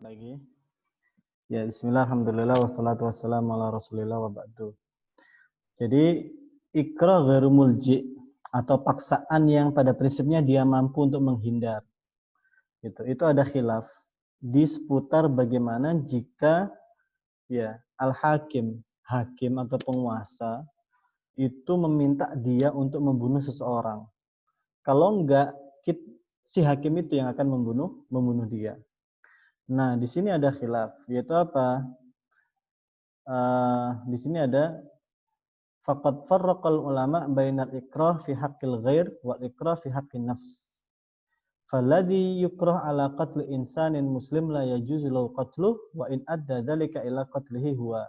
Lagi. Ya, bismillah, alhamdulillah, wassalatu wassalamu ala rasulillah wa ba'du. Jadi, ikrah ghairu mulji atau paksaan yang pada prinsipnya dia mampu untuk menghindar. Itu ada khilaf di seputar bagaimana jika ya al-hakim, hakim atau penguasa itu meminta dia untuk membunuh seseorang. Kalau enggak, si hakim itu yang akan membunuh dia. Nah, di sini ada khilaf, yaitu apa? Di sini ada faqad farraqal ulama bainal ikrah fi haqqil ghair wal ikrah fi haqqin nafs. Falladhi yukrah ala qatli insanin muslim la yajuzu lahu qatluh wa in adda dzalika ila qatlihi huwa.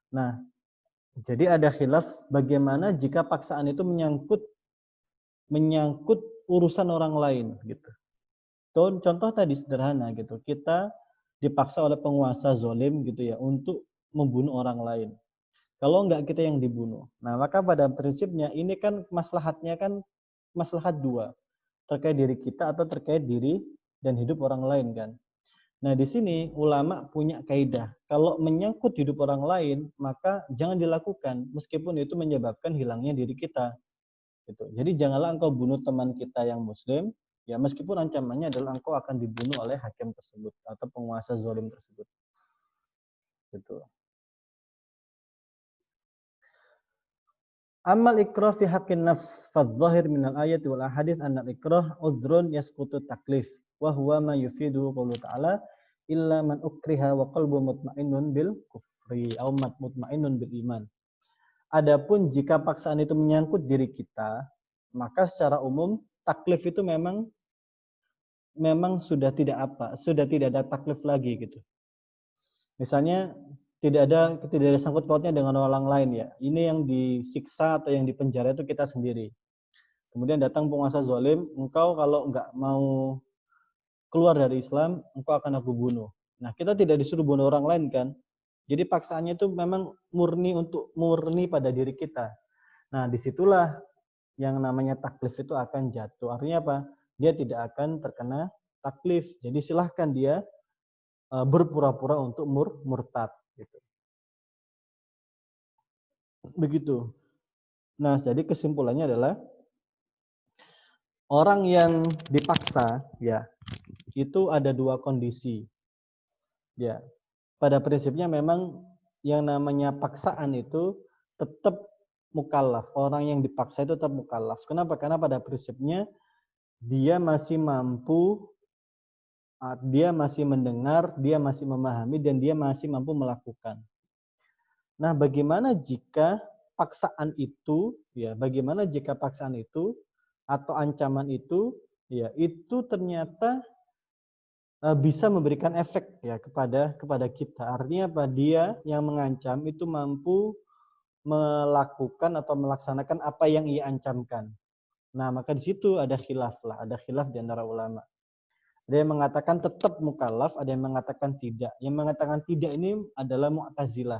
Nah, jadi ada khilaf bagaimana jika paksaan itu menyangkut urusan orang lain gitu. Contoh tadi sederhana gitu. Kita dipaksa oleh penguasa zalim gitu ya untuk membunuh orang lain. Kalau enggak kita yang dibunuh. Nah, maka pada prinsipnya ini kan maslahatnya kan maslahat dua. Terkait diri kita atau terkait diri dan hidup orang lain kan. Nah, di sini ulama punya kaidah. Kalau menyangkut hidup orang lain, maka jangan dilakukan meskipun itu menyebabkan hilangnya diri kita. Gitu. Jadi janganlah engkau bunuh teman kita yang muslim, ya meskipun ancamannya adalah engkau akan dibunuh oleh hakim tersebut atau penguasa zalim tersebut. Gitu. Amal ikrah fi haqqin nafs fadh-dhahir min al-ayati wal ahadits anna al-ikrah udhrun yasqutu taklif wa huwa ma yufidu qawlu ta'ala illa man ukriha wa qalbu mutmainnun bil kufri aw mutmainnun bil iman. Adapun jika paksaan itu menyangkut diri kita, maka secara umum taklif itu memang sudah tidak ada taklif lagi gitu. Misalnya tidak ada sangkut pautnya dengan orang lain ya. Ini yang disiksa atau yang dipenjara itu kita sendiri. Kemudian datang penguasa zalim, engkau kalau enggak mau keluar dari Islam, engkau akan aku bunuh. Nah, kita tidak disuruh bunuh orang lain kan? Jadi paksaannya itu memang murni pada diri kita. Nah, disitulah yang namanya taklif itu akan jatuh. Artinya apa? Dia tidak akan terkena taklif. Jadi silahkan dia berpura-pura untuk murtad. Gitu. Begitu. Nah, jadi kesimpulannya adalah orang yang dipaksa, ya, itu ada dua kondisi. Ya, pada prinsipnya memang yang namanya paksaan itu tetap mukallaf. Orang yang dipaksa itu tetap mukallaf. Kenapa? Karena pada prinsipnya dia masih mampu, dia masih mendengar, dia masih memahami, dan dia masih mampu melakukan. Nah, bagaimana jika paksaan itu, ya, bagaimana jika paksaan itu atau ancaman itu, ya, itu ternyata bisa memberikan efek ya kepada kita. Artinya apa? Dia yang mengancam itu mampu melakukan atau melaksanakan apa yang ia ancamkan. Nah, maka di situ ada khilaf di antara ulama. Ada yang mengatakan tetap mukallaf, ada yang mengatakan tidak. Yang mengatakan tidak ini adalah Mu'tazilah.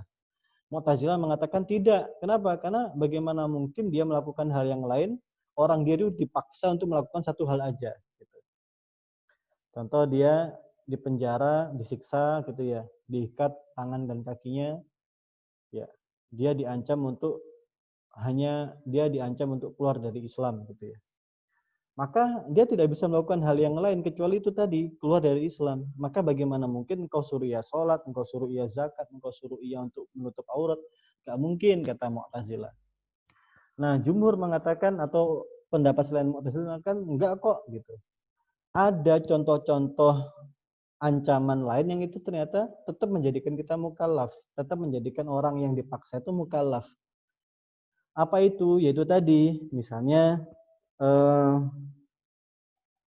Mu'tazilah mengatakan tidak. Kenapa? Karena bagaimana mungkin dia melakukan hal yang lain, orang dia itu dipaksa untuk melakukan satu hal aja. Gitu. Contoh dia di penjara, disiksa gitu ya, diikat tangan dan kakinya, ya, dia diancam untuk keluar dari Islam gitu ya. Maka dia tidak bisa melakukan hal yang lain kecuali itu tadi, keluar dari Islam. Maka bagaimana mungkin engkau suruh ia sholat, engkau suruh ia zakat, engkau suruh ia untuk menutup aurat? Gak mungkin, kata Mu'tazilah. Nah, jumhur mengatakan atau pendapat selain Mu'tazilah mengatakan enggak kok gitu. Ada contoh-contoh ancaman lain yang itu ternyata tetap menjadikan kita mukallaf, tetap menjadikan orang yang dipaksa itu mukallaf. Apa itu? Yaitu tadi, misalnya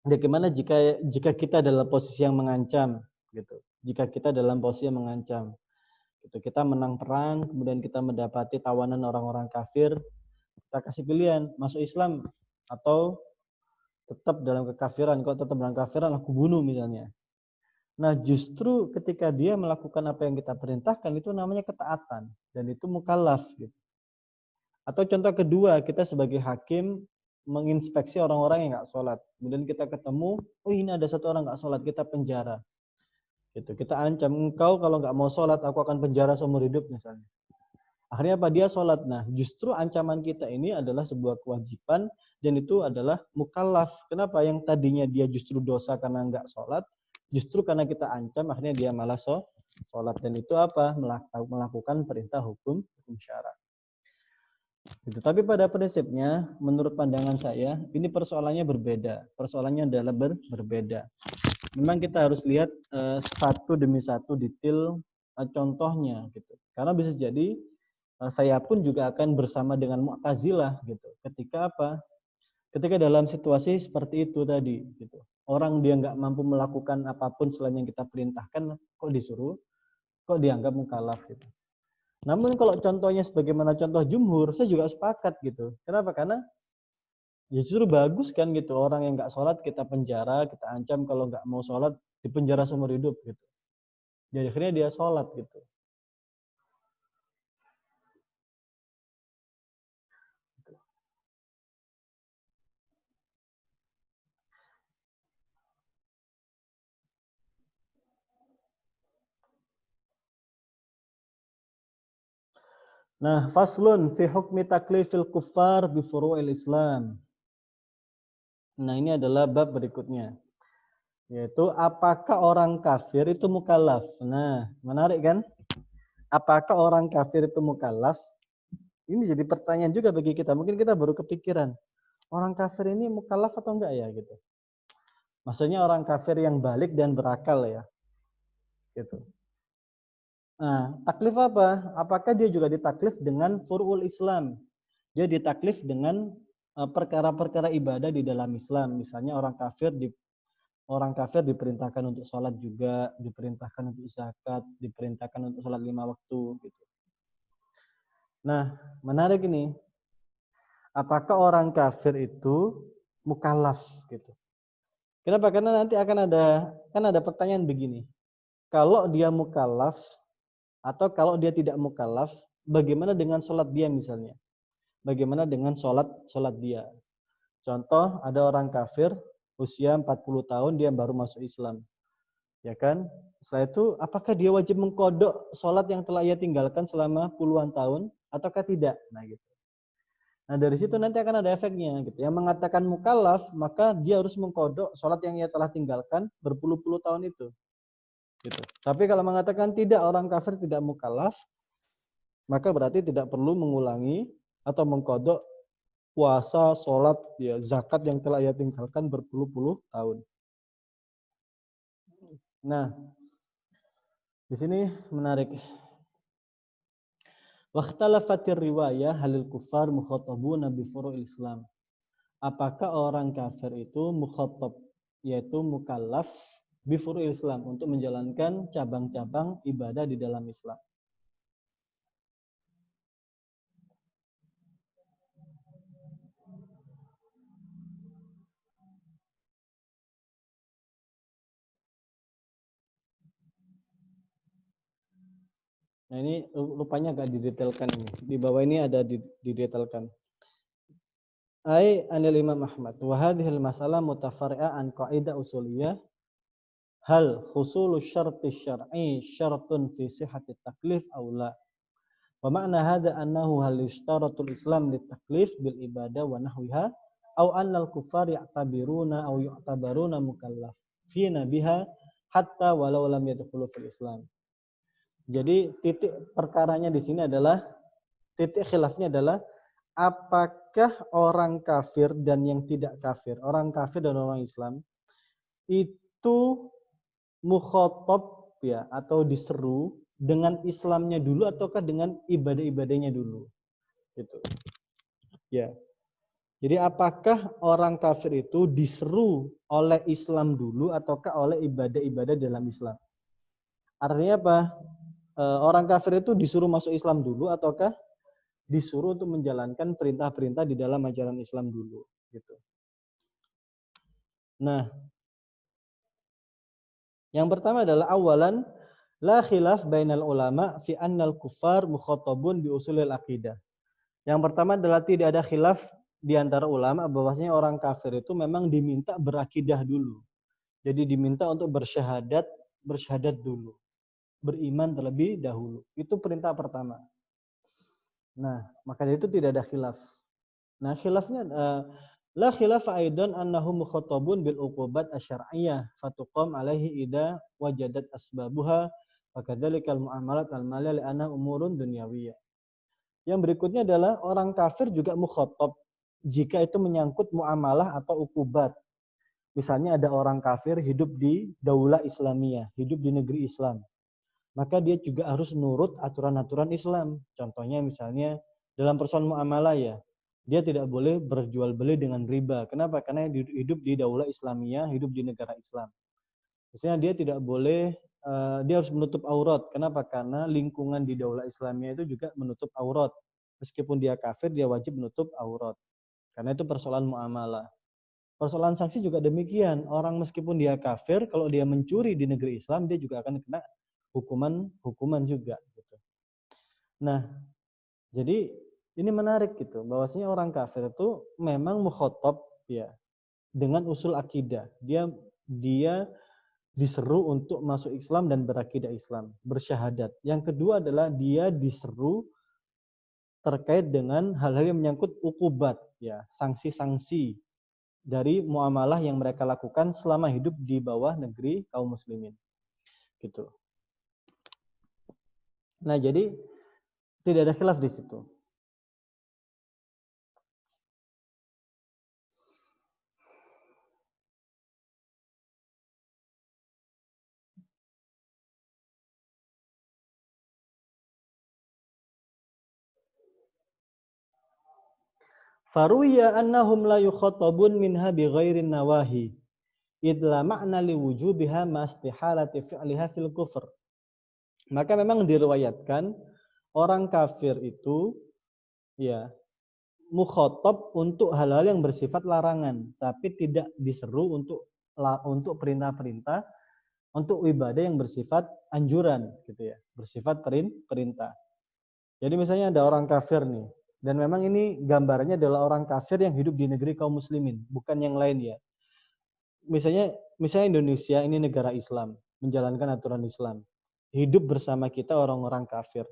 bagaimana jika kita dalam posisi yang mengancam gitu. Jika kita dalam posisi yang mengancam gitu. Kita menang perang, kemudian kita mendapati tawanan orang-orang kafir, kita kasih pilihan, masuk Islam atau tetap dalam kekafiran. Kalau tetap dalam kekafiran aku bunuh misalnya. Nah, justru ketika dia melakukan apa yang kita perintahkan itu namanya ketaatan dan itu mukallaf gitu. Atau contoh kedua, kita sebagai hakim menginspeksi orang-orang yang nggak sholat. Kemudian kita ketemu, oh ini ada satu orang nggak sholat, kita penjara. Gitu. Kita ancam, engkau kalau nggak mau sholat, aku akan penjara seumur hidup misalnya. Akhirnya apa? Dia sholat. Nah, justru ancaman kita ini adalah sebuah kewajiban dan itu adalah mukallaf. Kenapa? Yang tadinya dia justru dosa karena nggak sholat, justru karena kita ancam, akhirnya dia malah sholat. Dan itu apa? Melakukan perintah hukum syara. Gitu. Tapi pada prinsipnya, menurut pandangan saya, ini persoalannya berbeda. Persoalannya adalah berbeda. Memang kita harus lihat satu demi satu detail contohnya, gitu. Karena bisa jadi saya pun juga akan bersama dengan Mu'tazilah, gitu. Ketika apa? Ketika dalam situasi seperti itu tadi, gitu. Orang dia nggak mampu melakukan apapun selain yang kita perintahkan, kok disuruh, kok dianggap mukallaf, gitu. Namun kalau contohnya sebagaimana contoh jumhur, saya juga sepakat gitu. Kenapa? Karena ya justru bagus kan gitu. Orang yang nggak sholat kita penjara, kita ancam kalau nggak mau sholat dipenjara seumur hidup gitu. Jadi akhirnya dia sholat gitu. Nah, faslun fi hukmi taklifil kuffar bi furu'il Islam. Nah, ini adalah bab berikutnya. Yaitu apakah orang kafir itu mukallaf? Nah, menarik kan? Apakah orang kafir itu mukallaf? Ini jadi pertanyaan juga bagi kita. Mungkin kita baru kepikiran. Orang kafir ini mukallaf atau enggak ya gitu. Maksudnya orang kafir yang balik dan berakal ya. Gitu. Nah, taklif apa? Apakah dia juga ditaklif dengan furu'ul Islam? Dia ditaklif dengan perkara-perkara ibadah di dalam Islam. Misalnya orang kafir diperintahkan untuk sholat juga, diperintahkan untuk zakat, diperintahkan untuk sholat 5 waktu. Gitu. Nah, menarik ini. Apakah orang kafir itu mukallaf? Gitu. Kenapa? Karena nanti akan ada pertanyaan begini. Kalau dia mukallaf atau kalau dia tidak mukallaf, bagaimana dengan sholat dia misalnya? Bagaimana dengan sholat dia? Contoh, ada orang kafir usia 40 tahun dia baru masuk Islam. Ya kan? Setelah itu, apakah dia wajib mengkodok sholat yang telah ia tinggalkan selama puluhan tahun ataukah tidak? Nah, gitu. Nah, dari situ nanti akan ada efeknya. Gitu. Yang mengatakan mukallaf, maka dia harus mengkodok sholat yang ia telah tinggalkan berpuluh-puluh tahun itu. Gitu. Tapi kalau mengatakan tidak, orang kafir tidak mukallaf, maka berarti tidak perlu mengulangi atau mengkodok puasa, sholat, ya, zakat yang telah ia tinggalkan berpuluh-puluh tahun. Nah, di sini menarik. Wakhtalafatir riwayah halil kufar mukhatabuna bi furu'il Islam. Apakah orang kafir itu mukhatab, yaitu mukallaf bi furu'il Islam untuk menjalankan cabang-cabang ibadah di dalam Islam? Nah, ini rupanya agak didetailkan ini. Di bawah ini ada didetailkan. Ai anil Imam Ahmad wa hadhihi al-masalah mutafarri'a an qaidah usuliyah hal husulu syarti syar'i syartun fi sihhati taklif aw la. Wa ma'na hadha annahu hal yushtaratul Islam litaklif bil ibadah wa nahwiha aw anna al-kuffar ya'tabiruna aw yu'tabaruna mukallafina biha hatta walau lam yadkhulu fil Islam. Jadi titik perkaranya di sini adalah titik khilafnya adalah apakah orang kafir dan yang tidak kafir, orang kafir dan orang Islam itu mukhatab ya atau diseru dengan Islamnya dulu ataukah dengan ibadah-ibadahnya dulu? Gitu. Ya. Jadi apakah orang kafir itu diseru oleh Islam dulu ataukah oleh ibadah-ibadah dalam Islam? Artinya apa? Orang kafir itu disuruh masuk Islam dulu ataukah disuruh untuk menjalankan perintah-perintah di dalam ajaran Islam dulu gitu. Nah, yang pertama adalah awalan la khilaf bainal ulama fi annal kuffar mukhatabun bi usulil aqidah. Yang pertama adalah tidak ada khilaf di antara ulama bahwasanya orang kafir itu memang diminta berakidah dulu. Jadi diminta untuk bersyahadat bersyahadat dulu, beriman terlebih dahulu. Itu perintah pertama. Nah, maka itu tidak ada khilaf. Nah, khilafnya la khilaf aidan annahu mukhatabun bil uqubat asy-syar'iyyah fatuqam alaihi idza wajadat asbabuha wa kadzalikal muamalat al-maliyah li'anna umurun dunyawiyah. Yang berikutnya adalah orang kafir juga mukhatab jika itu menyangkut muamalah atau ukubat. Misalnya ada orang kafir hidup di daulah Islamiyah, hidup di negeri Islam. Maka dia juga harus nurut aturan-aturan Islam. Contohnya misalnya dalam persoalan muamalah ya, dia tidak boleh berjual beli dengan riba. Kenapa? Karena hidup di daulah Islamiyah, hidup di negara Islam. Misalnya dia tidak boleh, dia harus menutup aurat. Kenapa? Karena lingkungan di daulah Islamiyah itu juga menutup aurat. Meskipun dia kafir, dia wajib menutup aurat. Karena itu persoalan muamalah. Persoalan sanksi juga demikian. Orang meskipun dia kafir, kalau dia mencuri di negeri Islam, dia juga akan kena hukuman juga gitu. Nah, jadi ini menarik gitu, bahwasanya orang kafir itu memang mukhatab ya dengan usul akidah. Dia diseru untuk masuk Islam dan berakidah Islam, bersyahadat. Yang kedua adalah dia diseru terkait dengan hal-hal yang menyangkut ukubat ya, sanksi-sanksi dari muamalah yang mereka lakukan selama hidup di bawah negeri kaum muslimin. Gitu. Nah, jadi tidak ada khilaf di situ. Faruya annahum la yukhatabun minha bighairin nawahi. Idla ma'na liwujubiha ma istihalati fi'liha fil kufr. Maka memang diriwayatkan orang kafir itu ya mukhatab untuk hal-hal yang bersifat larangan, tapi tidak diseru untuk perintah-perintah, untuk ibadah yang bersifat anjuran gitu ya, bersifat perintah. Jadi misalnya ada orang kafir nih, dan memang ini gambarnya adalah orang kafir yang hidup di negeri kaum muslimin, bukan yang lain ya. Misalnya Indonesia ini negara Islam, menjalankan aturan Islam. Hidup bersama kita orang-orang kafir.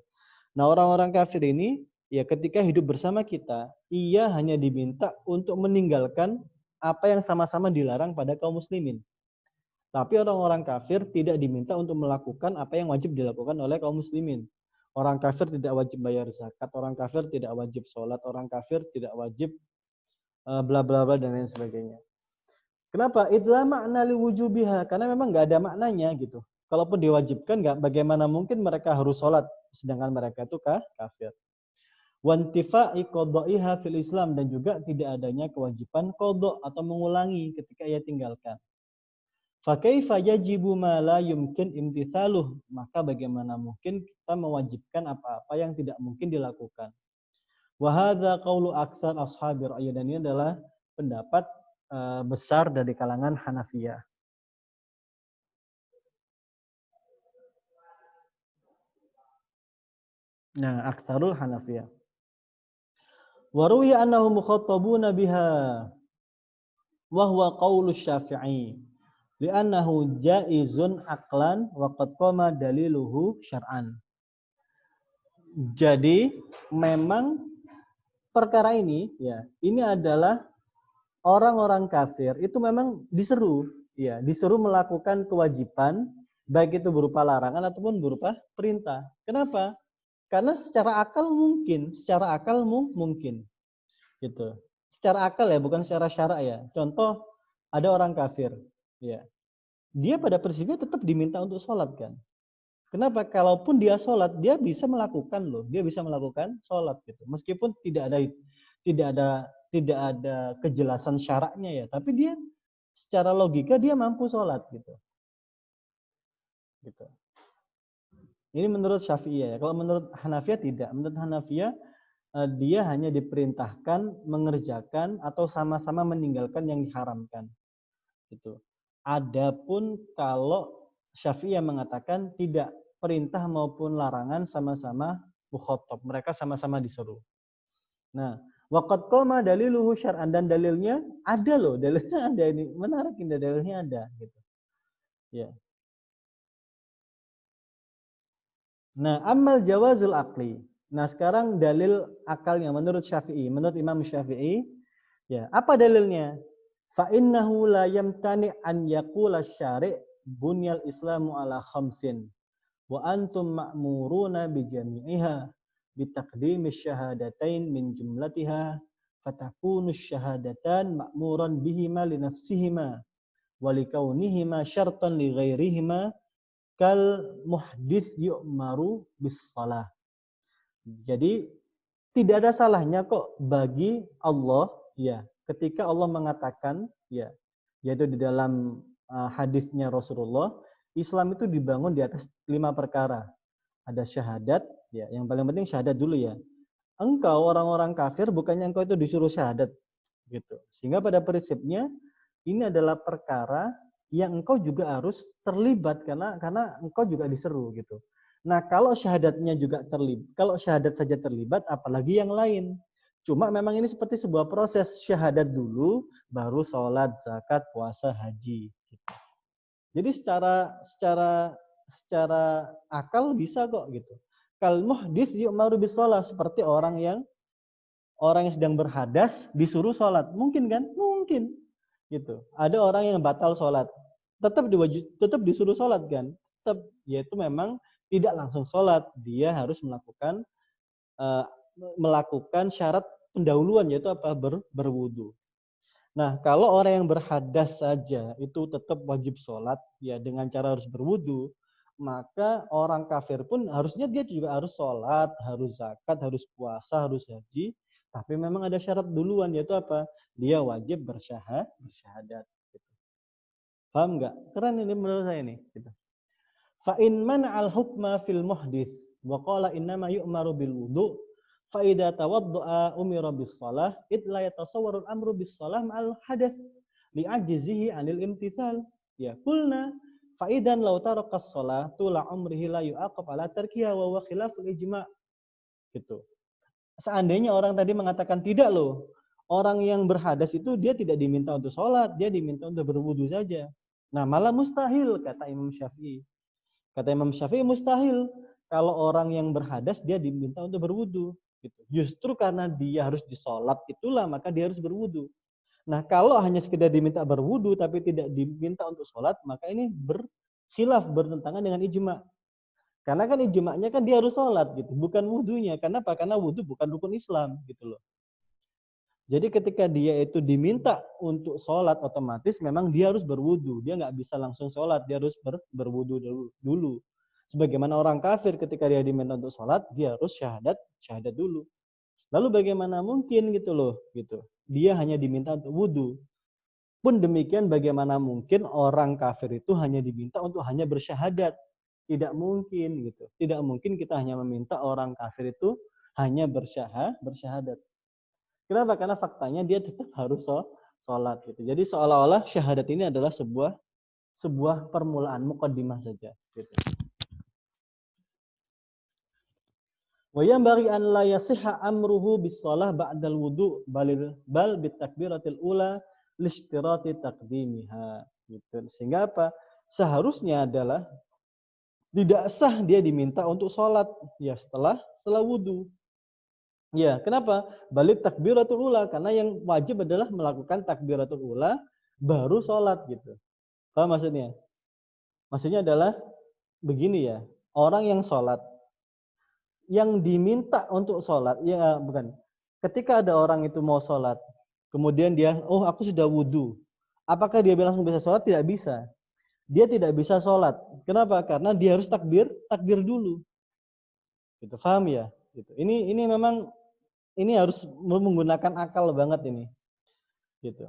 Nah, orang-orang kafir ini ya ketika hidup bersama kita, ia hanya diminta untuk meninggalkan apa yang sama-sama dilarang pada kaum muslimin. Tapi orang-orang kafir tidak diminta untuk melakukan apa yang wajib dilakukan oleh kaum muslimin. Orang kafir tidak wajib bayar zakat, orang kafir tidak wajib sholat, orang kafir tidak wajib bla bla bla dan lain sebagainya. Kenapa? Idla makna liwujubiha, karena memang nggak ada maknanya gitu. Kalaupun diwajibkan, nggak, bagaimana mungkin mereka harus sholat sedangkan mereka itu kafir. Wantifa'i qadha'iha fil Islam, dan juga tidak adanya kewajiban qadha atau mengulangi ketika ia tinggalkan. Fa kaifa yajibu ma la yumkin imtithaluh, maka bagaimana mungkin kita mewajibkan apa-apa yang tidak mungkin dilakukan. Wa hadza qaulu aktsar ashabi ra'yi, dan ini adalah pendapat besar dari kalangan Hanafiyah. Nah, aktsarul Hanafiyah. Wa ruwiya annahu mukhatabuna biha wa huwa qaulu Syafi'i li'annahu jaizun aqlan wa qad qama daliluhu syar'an. Jadi memang perkara ini ya, ini adalah orang-orang kafir itu memang diseru ya, disuruh melakukan kewajiban baik itu berupa larangan ataupun berupa perintah. Kenapa? Karena secara akal mungkin gitu. Secara akal ya, bukan secara syara ya. Contoh, ada orang kafir ya. Dia pada prinsipnya tetap diminta untuk sholat kan. Kenapa? Kalaupun dia sholat, dia bisa melakukan loh, dia bisa melakukan sholat gitu. Meskipun tidak ada kejelasan syaraknya ya, tapi dia secara logika dia mampu sholat gitu. Gitu. Ini menurut Syafi'iyah ya. Kalau menurut Hanafiyah tidak. Menurut Hanafiyah dia hanya diperintahkan mengerjakan atau sama-sama meninggalkan yang diharamkan. Gitu. Adapun kalau Syafi'iyah mengatakan tidak, perintah maupun larangan sama-sama mukhatab, mereka sama-sama disuruh. Nah, waqad qama daliluhu syar'an, dan dalilnya ada loh, dalilnya ada, ini menarik, ini dalilnya ada gitu. Ya. Nah, amal jawazul akli. Nah, sekarang dalil akalnya menurut Syafi'i, menurut Imam Syafi'i, ya, apa dalilnya? Fa innahu la yamtani an yaqula syari' bunyal islamu ala khamsin wa antum ma'muruna bi jami'iha bi taqdimi syahadatain min jumlatiha fatakunu syahadatan ma'muran bihima li nafsihima wa likaunihima syartan li ghairihima kal muhdits yu'maru bis shalah. Jadi tidak ada salahnya kok bagi Allah ya ketika Allah mengatakan ya yaitu di dalam hadisnya Rasulullah, Islam itu dibangun di atas 5 perkara. Ada syahadat ya, yang paling penting syahadat dulu ya. Engkau orang-orang kafir bukannya engkau itu disuruh syahadat gitu. Sehingga pada prinsipnya ini adalah perkara yang engkau juga harus terlibat karena engkau juga diseru gitu. Nah, kalau syahadatnya juga terlibat, kalau syahadat saja terlibat, apalagi yang lain. Cuma memang ini seperti sebuah proses syahadat dulu, baru sholat, zakat, puasa, haji. Gitu. Jadi secara akal bisa kok gitu. Kal muhdits yu'maru bis shalah, seperti orang yang sedang berhadas disuruh sholat. Mungkin kan? Mungkin. Gitu. Ada orang yang batal sholat, tetap disuruh sholat kan? Tetap, yaitu memang tidak langsung sholat, dia harus melakukan syarat pendahuluan yaitu apa? Berwudu. Nah, kalau orang yang berhadas saja itu tetap wajib sholat ya dengan cara harus berwudu, maka orang kafir pun harusnya dia juga harus sholat, harus zakat, harus puasa, harus haji. Tapi memang ada syarat duluan yaitu apa? Dia wajib bersyahadat. Gitu. Paham nggak? Keren ini menurut saya ini. Gitu. Fa in mana'al hukma fil muhdits wa qala innama yu'maru bil wudu fa idza tawadda'a umira bis shalah id la yatasawwaru al amru bis shalah ma'al hadath li ajzihi 'anil imtithal ya qulna fa idan law taraka shalah tula umrihi la yu'aqab ala tarkiha wa huwa khilaful ijma' gitu. Seandainya orang tadi mengatakan tidak loh, orang yang berhadas itu dia tidak diminta untuk sholat, dia diminta untuk berwudu saja. Nah, malah mustahil kata Imam Syafi'i. Kata Imam Syafi'i mustahil kalau orang yang berhadas dia diminta untuk berwudu. Gitu. Justru karena dia harus disolat itulah maka dia harus berwudu. Nah kalau hanya sekedar diminta berwudu tapi tidak diminta untuk sholat maka ini berkhilaf bertentangan dengan ijma. Karena kan ijma'nya kan dia harus sholat gitu, bukan wudunya. Kenapa? Karena wudu bukan rukun Islam gitu loh. Jadi ketika dia itu diminta untuk sholat otomatis memang dia harus berwudu. Dia nggak bisa langsung sholat, dia harus berwudu dulu. Sebagaimana orang kafir ketika dia diminta untuk sholat, dia harus syahadat dulu. Lalu bagaimana mungkin gitu loh, gitu. Dia hanya diminta untuk wudu. Pun demikian bagaimana mungkin orang kafir itu hanya diminta untuk hanya bersyahadat. Tidak mungkin gitu. Tidak mungkin kita hanya meminta orang kafir itu hanya bersyahadat. Kenapa? Karena faktanya dia tetap harus sholat gitu. Jadi seolah-olah syahadat ini adalah sebuah permulaan muqaddimah saja. Gitu. Wa yanbaghi an la yasihha amruhu bis shalah ba'dal wudu bal bit takbiratil ula lishtirati taqdimiha. Gitu. Sehingga apa? Seharusnya adalah tidak sah dia diminta untuk sholat ya setelah wudu. Ya, kenapa? Balik takbiratul ula karena yang wajib adalah melakukan takbiratul ula baru sholat gitu. Paham maksudnya? Maksudnya adalah begini ya, orang yang sholat, yang diminta untuk sholat, ya bukan. Ketika ada orang itu mau sholat, kemudian dia, oh aku sudah wudhu. Apakah dia langsung bisa sholat? Tidak bisa. Dia tidak bisa sholat. Kenapa? Karena dia harus takbir dulu. Gitu, paham ya? Gitu. Ini memang ini harus menggunakan akal banget ini. Gitu.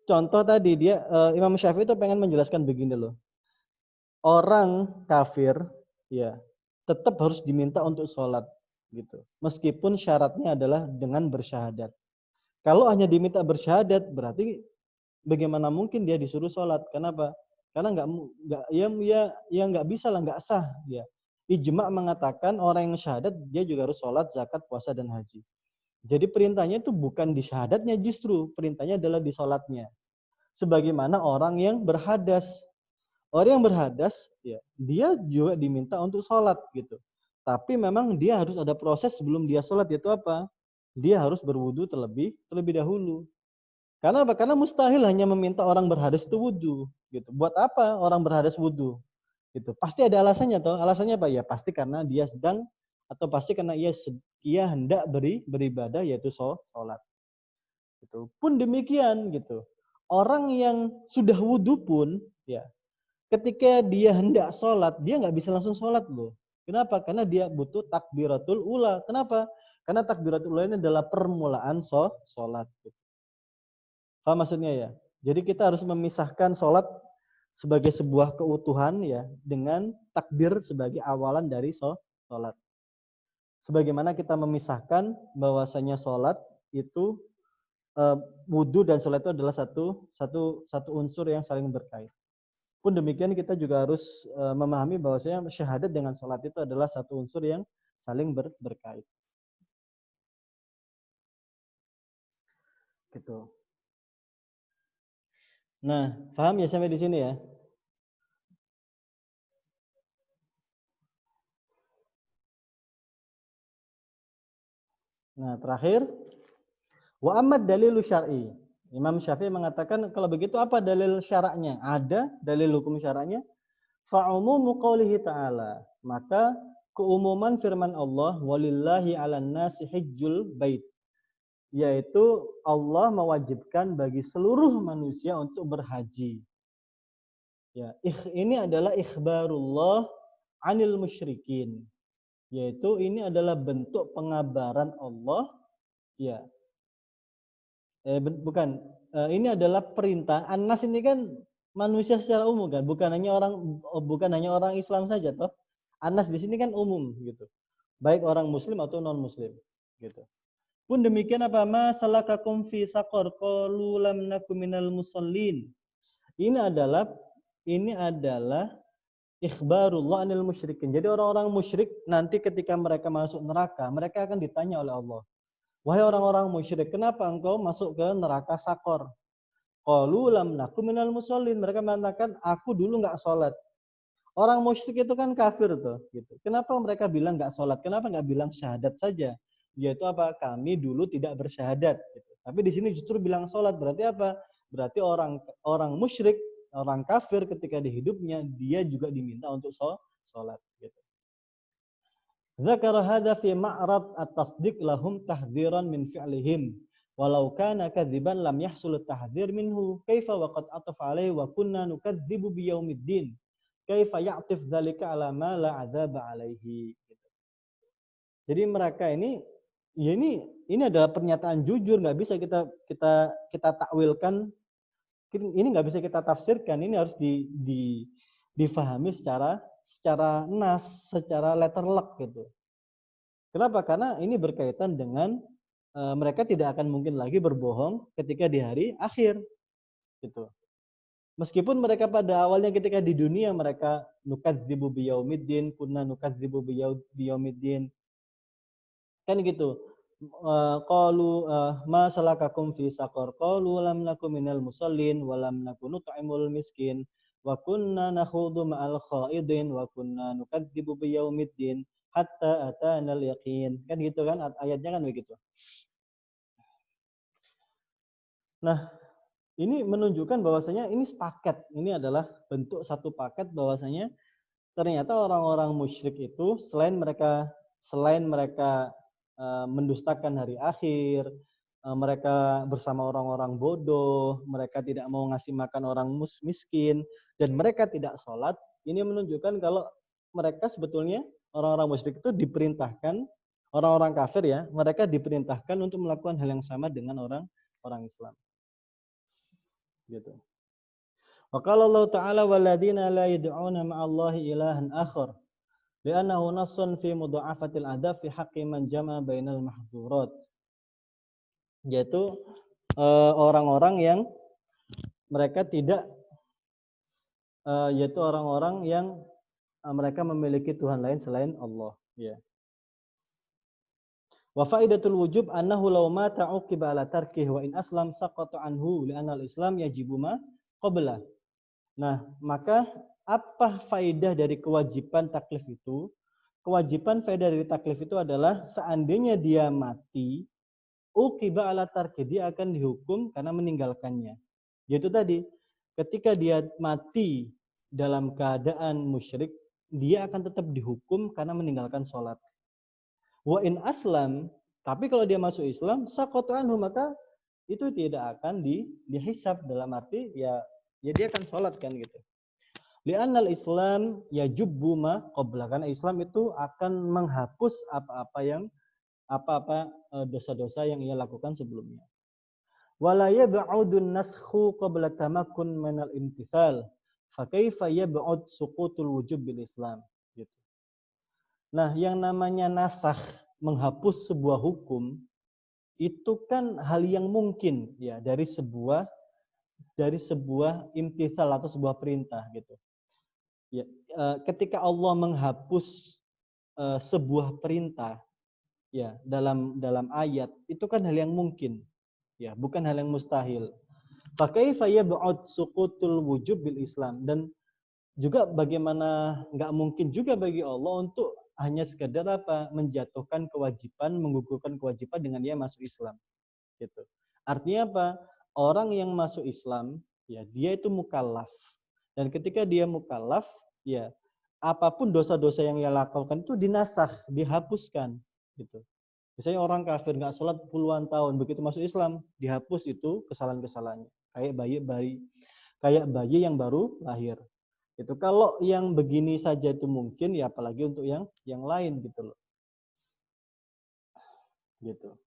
Contoh tadi dia Imam Syafi'i itu pengen menjelaskan begini loh. Orang kafir ya tetap harus diminta untuk sholat gitu. Meskipun syaratnya adalah dengan bersyahadat. Kalau hanya diminta bersyahadat berarti bagaimana mungkin dia disuruh sholat? Kenapa? Karena nggak bisa lah, nggak sah ya. Ijma' mengatakan orang yang syahadat dia juga harus sholat, zakat, puasa dan haji. Jadi perintahnya itu bukan di syahadatnya justru, perintahnya adalah di sholatnya. Sebagaimana orang yang berhadas. Orang yang berhadas, ya, dia juga diminta untuk sholat gitu. Tapi memang dia harus ada proses sebelum dia sholat, yaitu apa? Dia harus berwudu terlebih dahulu. Karena apa? Karena mustahil hanya meminta orang berhadas itu wudu. Gitu. Buat apa orang berhadas wudu? Gitu. Pasti ada alasannya toh. Alasannya apa? Ya pasti karena dia sedang atau pasti karena ia hendak beribadah yaitu sholat. Gitu. Pun demikian gitu. Orang yang sudah wudu pun ya ketika dia hendak sholat dia nggak bisa langsung sholat loh. Kenapa? Karena dia butuh takbiratul ula. Kenapa? Karena takbiratul ula ini adalah permulaan sholat. Gitu. Paham maksudnya ya? Jadi kita harus memisahkan sholat sebagai sebuah keutuhan ya dengan takbir sebagai awalan dari sholat. Sebagaimana kita memisahkan bahwasanya sholat itu wudhu dan sholat itu adalah satu unsur yang saling berkait. Pun demikian kita juga harus memahami bahwasanya syahadat dengan sholat itu adalah satu unsur yang saling berkait. Gitu. Nah, paham ya sampai di sini ya? Nah, terakhir, wa amad dalilu syar'i. Imam Syafi'i mengatakan kalau begitu apa dalil syaraknya? Ada dalil hukum syaraknya. Fa'umumu qaulihi ta'ala. Maka keumuman firman Allah, walillahi 'alan nasi hajjul bait. Yaitu Allah mewajibkan bagi seluruh manusia untuk berhaji. Ya, ini adalah ikhbarullah 'anil musyrikin. Yaitu ini adalah bentuk pengabaran Allah ya. Bukan. Ini adalah perintah. An-nas ini kan manusia secara umum kan, bukan hanya orang Islam saja toh. An-nas di sini kan umum gitu. Baik orang muslim atau non muslim gitu. Pun demikian apa ma salakakum fi saqar qalu lam nakum minal musallin. Ini adalah ikhbarullah anil musyrikin. Jadi orang-orang musyrik nanti ketika mereka masuk neraka, mereka akan ditanya oleh Allah. Wahai orang-orang musyrik, kenapa engkau masuk ke neraka Sakor? Qalu lam nakum minal musallin. Mereka mengatakan, aku dulu enggak sholat. Orang musyrik itu kan kafir tuh, gitu. Kenapa mereka bilang enggak sholat? Kenapa enggak bilang syahadat saja? Yaitu apa? Kami dulu tidak bersyahadat. Gitu. Tapi di sini justru bilang sholat. Berarti apa? Berarti orang musyrik, orang kafir ketika di hidupnya dia juga diminta untuk sholat. Gitu. Zakara hadza fi ma'rad at-tasdiq lahum tahdhiran min fi'lihim walau kana kadziban lam yahsul at-tahdhir minhu kaifa waqad atafa alaihi wa kunna nukadzibu bi yaumiddin kaifa ya'tif dzalika ala ma la 'adzaba alaihi. Jadi mereka ini ya ini adalah pernyataan jujur, nggak bisa kita takwilkan, ini nggak bisa kita tafsirkan, ini harus difahami secara nas, secara letter luck gitu. Kenapa? Karena ini berkaitan dengan mereka tidak akan mungkin lagi berbohong ketika di hari akhir gitu. Meskipun mereka pada awalnya ketika di dunia mereka nukadzibu biyaumiddin, kunna nukadzibu biyaumiddin. Kan gitu. Qalu ma salakakum fi saqar? Qalu lam nakum minal musallin wa lam nakun nut'imul miskin wa kunna nakhudu ma'al khaidin wa kunna nukadzibu biyaumiddin hatta atanal yaqin. Kan gitu kan ayatnya kan begitu. Nah, ini menunjukkan bahwasanya ini sepaket. Ini adalah bentuk satu paket bahwasanya ternyata orang-orang musyrik itu selain mereka mendustakan hari akhir, mereka bersama orang-orang bodoh, mereka tidak mau ngasih makan orang miskin, dan mereka tidak sholat, ini menunjukkan kalau mereka sebetulnya orang-orang musyrik itu diperintahkan, orang-orang kafir ya, mereka diperintahkan untuk melakukan hal yang sama dengan orang Islam. Gitu. Wa qala Allah Ta'ala walladzina la yad'una ma'allahi ilahan akhar li'annahu nassun fi mudha'afatil adab fi haqqi man jama'a bainal mahdhurat. Yaitu orang-orang yang mereka tidak yaitu orang-orang yang mereka memiliki Tuhan lain selain Allah, ya. Wa faidatul wujub annahu law mata uqiba ala tarkih wa in aslam saqata anhu li'anna al-islam yajibu ma qabla. Nah, maka apa faidah dari kewajiban taklif itu? kewajiban faedah dari taklif itu adalah seandainya dia mati, uqiba ala tarki, dia akan dihukum karena meninggalkannya. Yaitu tadi, ketika dia mati dalam keadaan musyrik, dia akan tetap dihukum karena meninggalkan sholat. Wa in aslam, tapi kalau dia masuk Islam, saqatu anhu, maka itu tidak akan dihisab, dalam arti ya dia akan sholat kan gitu. Li'annal Islam yajubbu ma qabla, karena Islam itu akan menghapus apa-apa dosa-dosa yang ia lakukan sebelumnya. Wala yab'udun naskhu qabla tamakkun minal imtithal, fa kaifa yab'ud suqutul wujub bil Islam gitu. Nah, yang namanya nasakh, menghapus sebuah hukum, itu kan hal yang mungkin ya dari sebuah imtithal atau sebuah perintah gitu. Ya, ketika Allah menghapus sebuah perintah ya dalam ayat, itu kan hal yang mungkin ya, bukan hal yang mustahil. Fa kaifa yab'ud suqutul wujub bil Islam, dan juga bagaimana nggak mungkin juga bagi Allah untuk hanya sekedar menjatuhkan kewajiban, menggugurkan kewajiban dengan dia masuk Islam gitu. Artinya apa? Orang yang masuk Islam ya dia itu mukallaf, dan ketika dia mukallaf ya apapun dosa-dosa yang ia lakukan itu dinasakh, dihapuskan gitu. Misalnya orang kafir nggak sholat puluhan tahun, begitu masuk Islam dihapus itu kesalahan-kesalahannya, kayak bayi yang baru lahir. Itu kalau yang begini saja itu mungkin, ya apalagi untuk yang lain gitu loh. Gitu.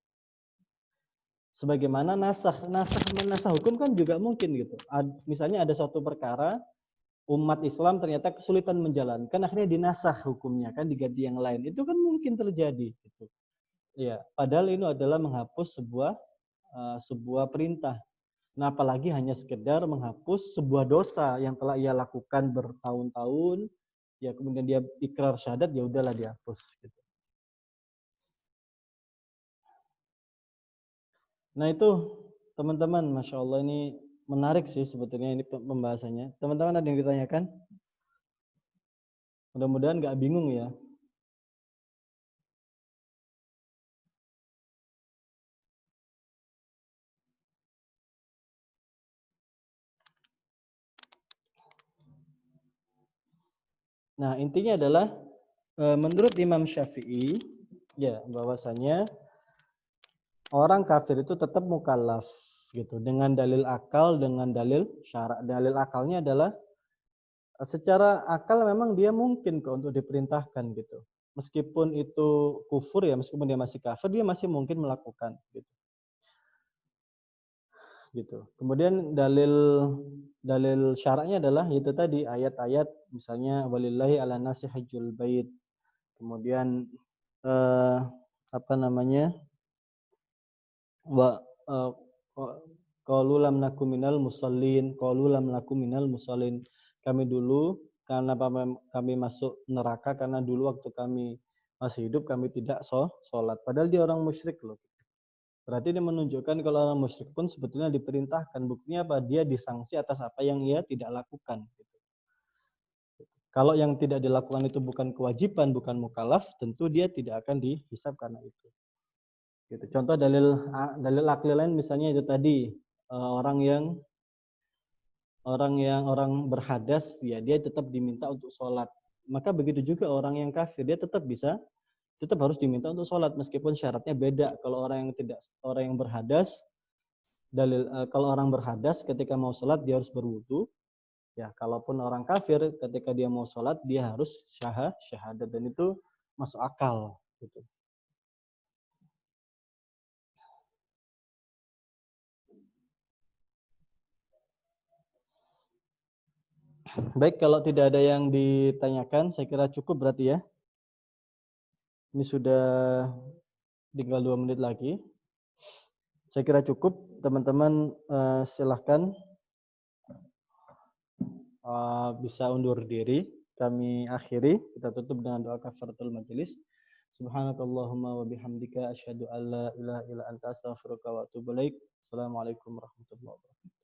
Sebagaimana nasakh hukum kan juga mungkin gitu. Misalnya ada suatu perkara umat Islam ternyata kesulitan menjalankan, akhirnya dinasakh hukumnya kan, diganti yang lain. Itu kan mungkin terjadi gitu. Ya, padahal ini adalah menghapus sebuah perintah. Nah, apalagi hanya sekedar menghapus sebuah dosa yang telah ia lakukan bertahun-tahun, ya kemudian dia ikrar syahadat, ya udahlah dihapus gitu. Nah, itu teman-teman, Masya Allah ini menarik sih sebetulnya ini pembahasannya. Teman-teman ada yang ditanyakan? Mudah-mudahan nggak bingung ya. Nah, intinya adalah menurut Imam Syafi'i ya bahwasanya orang kafir itu tetap mukallaf gitu, dengan dalil akal, dengan dalil syara'. Dalil akalnya adalah secara akal memang dia mungkin kok untuk diperintahkan gitu. Meskipun itu kufur ya, meskipun dia masih kafir, dia masih mungkin melakukan gitu. Gitu. Kemudian dalil syaratnya adalah itu tadi ayat-ayat, misalnya walillahi ala nasi hajjul bait. Kemudian qalu lam nakum minal musallin, kami dulu karena kami masuk neraka karena dulu waktu kami masih hidup kami tidak sholat, padahal dia orang musyrik loh. Berarti dia menunjukkan kalau orang musyrik pun sebetulnya diperintahkan. Buktinya apa? Dia disanksi atas apa yang ia tidak lakukan. Kalau yang tidak dilakukan itu bukan kewajiban, bukan mukallaf, tentu dia tidak akan dihisab karena itu. Gitu. Contoh dalil akli lain misalnya itu tadi orang berhadas, ya dia tetap diminta untuk sholat. Maka begitu juga orang yang kafir, dia tetap harus diminta untuk sholat meskipun syaratnya beda. Kalau orang yang berhadas, kalau orang berhadas ketika mau sholat dia harus berwudu. Ya, kalaupun orang kafir ketika dia mau sholat dia harus syahadat, dan itu masuk akal. Gitu. Baik, kalau tidak ada yang ditanyakan, saya kira cukup berarti ya. Ini sudah tinggal 2 menit lagi. Saya kira cukup, teman-teman silahkan bisa undur diri. Kami akhiri, kita tutup dengan doa kafaratul majelis. Subhanakallahumma wa bihamdika asyhadu an la ilaha illa anta astaghfiruka wa atubu ilaik. Assalamualaikum warahmatullahi wabarakatuh.